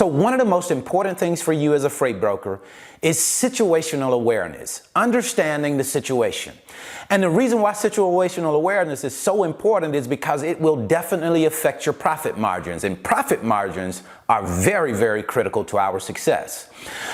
So one of the most important things for you as a freight broker is situational awareness, understanding the situation. And the reason why situational awareness is so important is because it will definitely affect your profit margins, and profit margins are very, very critical to our success.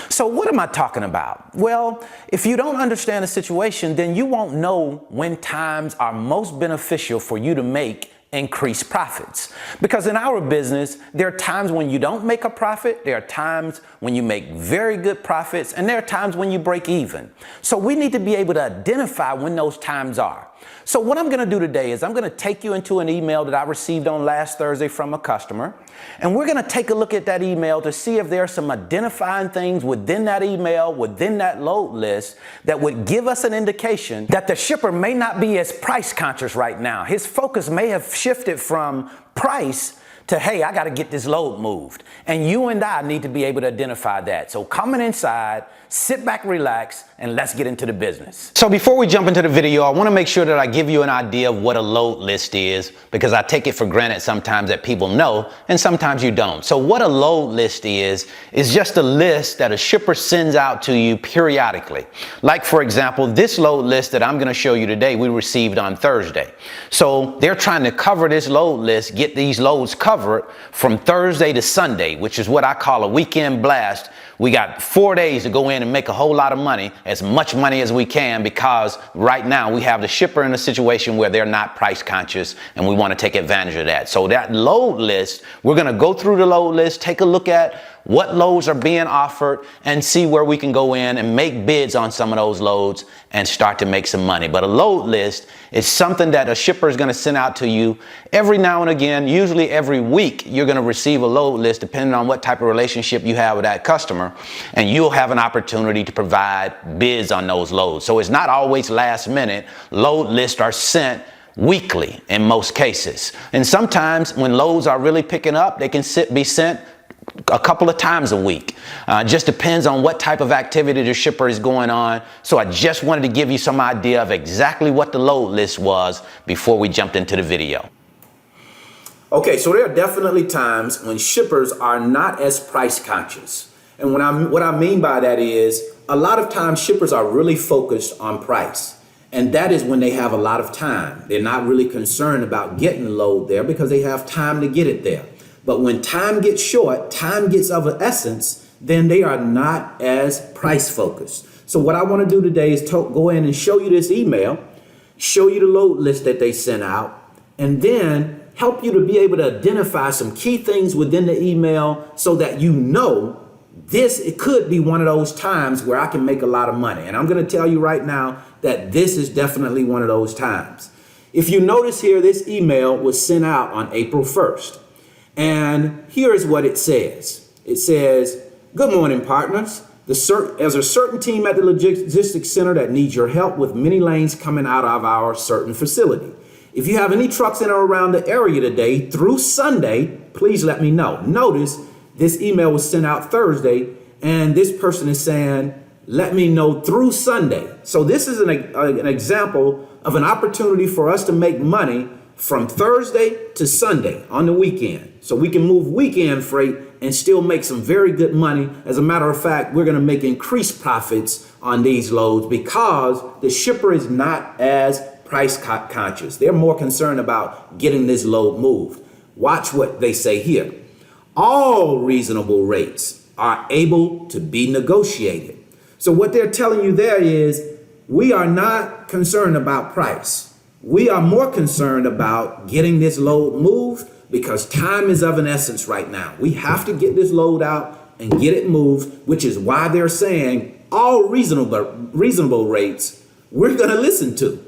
So what am I talking about? Well, if you don't understand the situation, then you won't know when times are most beneficial for you to make increase profits. Because in our business, there are times when you don't make a profit, there are times when you make very good profits, and there are times when you break even. So we need to be able to identify when those times are. So what I'm going to do today is I'm going to take you into an email that I received on last Thursday from a customer, and we're going to take a look at that email to see if there are some identifying things within that email, within that load list, that would give us an indication that the shipper may not be as price conscious right now. His focus may have shifted from price to, hey, I got to get this load moved. And you and I need to be able to identify that. So coming inside, sit back, relax, and let's get into the business. So before we jump into the video, I want to make sure that I give you an idea of what a load list is, because I take it for granted sometimes that people know, and sometimes you don't. So what a load list is just a list that a shipper sends out to you periodically. Like, for example, this load list that I'm going to show you today, we received on Thursday. So they're trying to cover this load list, get these loads covered from Thursday to Sunday, which is what I call a weekend blast. We got 4 days to go in and make a whole lot of money, as much money as we can, because right now we have the shipper in a situation where they're not price conscious, and we want to take advantage of that. So that load list, we're going to go through the load list, take a look at what loads are being offered, and see where we can go in and make bids on some of those loads and start to make some money. But a load list is something that a shipper is going to send out to you every now and again. Usually every week you're going to receive a load list, depending on what type of relationship you have with that customer, and you'll have an opportunity to provide bids on those loads. So it's not always last minute. Load lists are sent weekly in most cases. And sometimes when loads are really picking up, they can be sent a couple of times a week. Just depends on what type of activity the shipper is going on. So I just wanted to give you some idea of exactly what the load list was before we jumped into the video. Okay, so there are definitely times when shippers are not as price conscious. And what I mean by that is, a lot of times shippers are really focused on price. And that is when they have a lot of time. They're not really concerned about getting the load there because they have time to get it there. But when time gets short, time gets of an essence, then they are not as price focused. So what I want to do today is go in and show you this email, show you the load list that they sent out, and then help you to be able to identify some key things within the email so that you know it could be one of those times where I can make a lot of money. And I'm going to tell you right now that this is definitely one of those times. If you notice here, this email was sent out on April 1st. And here is what it says. It says, "Good morning, partners. There's a certain team at the logistics center that needs your help with many lanes coming out of our certain facility. If you have any trucks in or around the area today through Sunday, please let me know." Notice this email was sent out Thursday, and this person is saying, let me know through Sunday. So this is an example of an opportunity for us to make money from Thursday to Sunday on the weekend. So we can move weekend freight and still make some very good money. As a matter of fact, we're going to make increased profits on these loads because the shipper is not as price conscious. They're more concerned about getting this load moved. Watch what they say here. All reasonable rates are able to be negotiated. So what they're telling you there is, we are not concerned about price. We are more concerned about getting this load moved because time is of an essence right now. We have to get this load out and get it moved, which is why they're saying all reasonable rates we're going to listen to.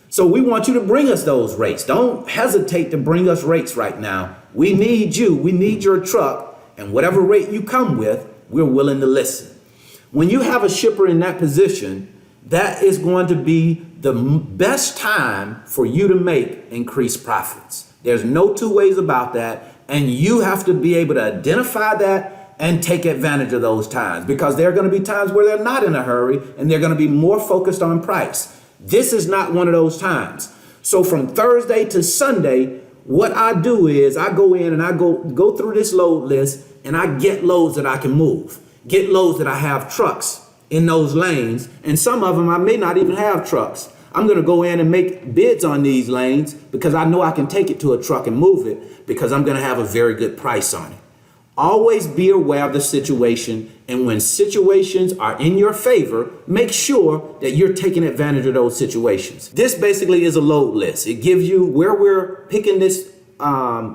So we want you to bring us those rates. Don't hesitate to bring us rates right now. We need you. We need your truck, and whatever rate you come with, we're willing to listen. When you have a shipper in that position, that is going to be the best time for you to make increased profits. There's no two ways about that. And you have to be able to identify that and take advantage of those times, because there are going to be times where they're not in a hurry and they're going to be more focused on price. This is not one of those times. So from Thursday to Sunday, what I do is I go in and I go through this load list and I get loads that I can move, get loads that I have trucks in those lanes. And some of them I may not even have trucks. I'm going to go in and make bids on these lanes because I know I can take it to a truck and move it because I'm going to have a very good price on it. Always be aware of the situation, and when situations are in your favor, make sure that you're taking advantage of those situations. This basically is a load list. It gives you where we're picking this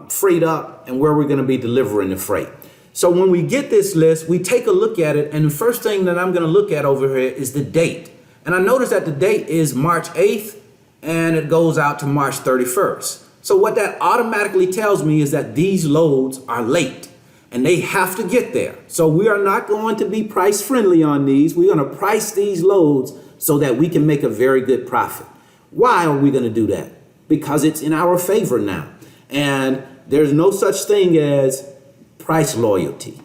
freight up and where we're going to be delivering the freight. So when we get this list, we take a look at it, and the first thing that I'm going to look at over here is the date. And I notice that the date is March 8th and it goes out to March 31st. So what that automatically tells me is that these loads are late and they have to get there. So we are not going to be price friendly on these. We're going to price these loads so that we can make a very good profit. Why are we going to do that? Because it's in our favor now. And there's no such thing as price loyalty,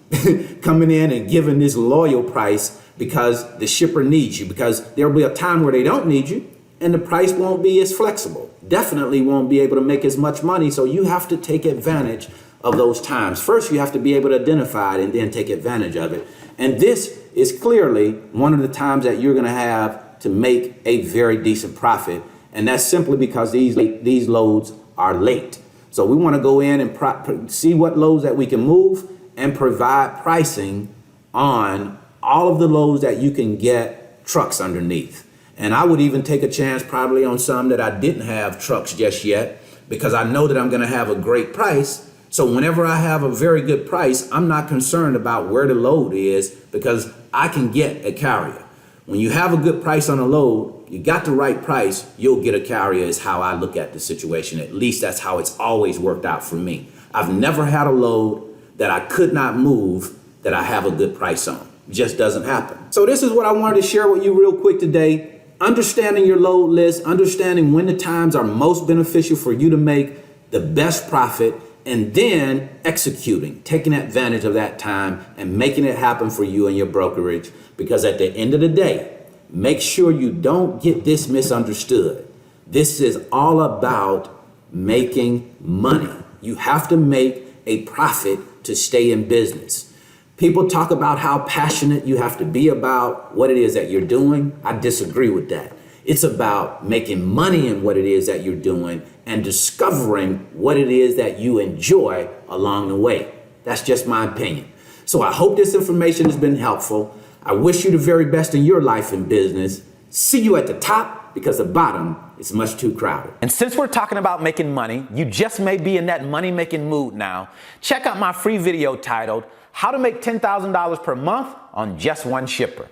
coming in and giving this loyal price because the shipper needs you, because there'll be a time where they don't need you and the price won't be as flexible. Definitely won't be able to make as much money. So you have to take advantage of those times. First, you have to be able to identify it and then take advantage of it. And this is clearly one of the times that you're going to have to make a very decent profit. And that's simply because these loads are late. So we want to go in and see what loads that we can move and provide pricing on all of the loads that you can get trucks underneath. And I would even take a chance probably on some that I didn't have trucks just yet, because I know that I'm going to have a great price. So whenever I have a very good price, I'm not concerned about where the load is because I can get a carrier. When you have a good price on a load, you got the right price, you'll get a carrier is how I look at the situation. At least that's how it's always worked out for me. I've never had a load that I could not move that I have a good price on. It just doesn't happen. So this is what I wanted to share with you real quick today. Understanding your load list, understanding when the times are most beneficial for you to make the best profit, and then executing, taking advantage of that time and making it happen for you and your brokerage. Because at the end of the day, make sure you don't get this misunderstood. This is all about making money. You have to make a profit to stay in business. People talk about how passionate you have to be about what it is that you're doing. I disagree with that. It's about making money in what it is that you're doing and discovering what it is that you enjoy along the way. That's just my opinion. So I hope this information has been helpful. I wish you the very best in your life and business. See you at the top, because the bottom is much too crowded. And since we're talking about making money, you just may be in that money-making mood now. Check out my free video titled, How to Make $10,000 per Month on Just One Shipper.